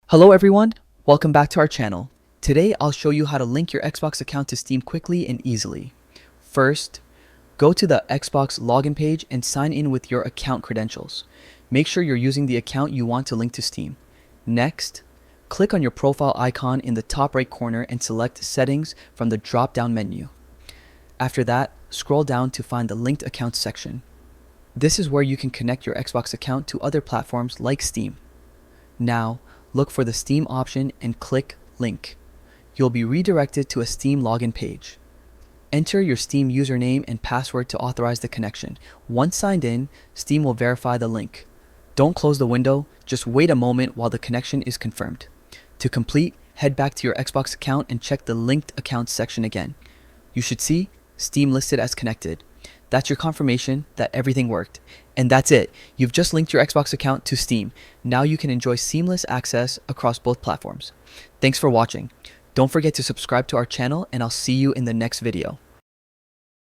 Hello everyone, welcome back to our channel. Today I'll show you how to link your Xbox account to Steam quickly and easily. First, go to the Xbox login page and sign in with your account credentials. Make sure you're using the account you want to link to Steam. Next, click on your profile icon in the top right corner and select Settings from the drop-down menu. After that, scroll down to find the Linked Accounts section. This is where you can connect your Xbox account to other platforms like Steam. Now, look for the Steam option and click Link. You'll be redirected to a Steam login page. Enter your Steam username and password to authorize the connection. Once signed in, Steam will verify the link. Don't close the window, just wait a moment while the connection is confirmed. To complete, head back to your Xbox account and check the Linked Accounts section again. You should see Steam listed as connected. That's your confirmation that everything worked. And that's it. You've just linked your Xbox account to Steam. Now you can enjoy seamless access across both platforms. Thanks for watching. Don't forget to subscribe to our channel and I'll see you in the next video.